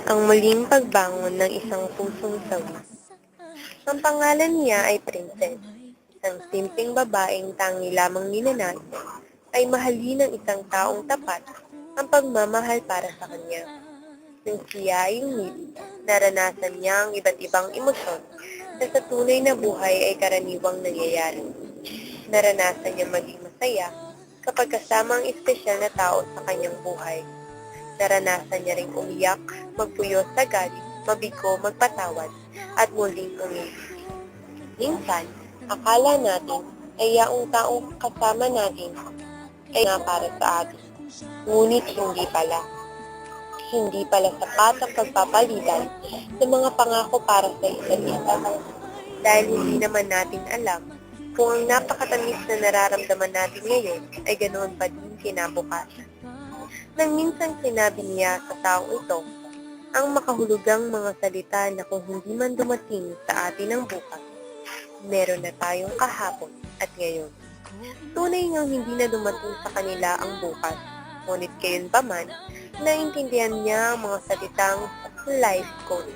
Ang muling pagbangon ng isang pusong sawi. Ang pangalan niya ay Princess, isang simpleng babaeng tangi lamang ninanais ay mahalin ng isang taong tapat ang pagmamahal para sa kanya. Nang siya ay umibig, naranasan niya ang iba't ibang emosyon na sa tunay na buhay ay karaniwang nangyayari. Naranasan niya maging masaya kapag kasama ang espesyal na tao sa kanyang buhay. Naranasan niya ring umiyak, magpuyos sa galit, mabigo, magpatawad, at muling umibig. Minsan, akala natin ay yaong taong kasama natin ay nga para sa atin. Ngunit hindi pala. Hindi pala sapat ang pagpapalitan ng mga pangako para sa isa't isa. Dahil hindi naman natin alam kung ang napakatamis na nararamdaman natin ngayon ay ganoon pa din kinabukasan. Nang minsan sinabi niya sa taong ito ang makahulugang mga salita na kung hindi man dumating sa atin ang bukas, meron na tayong kahapon at ngayon. Tunay ngang hindi na dumating sa kanila ang bukas, ngunit gayon pa man, naintindihan niya ang mga salitang life coach.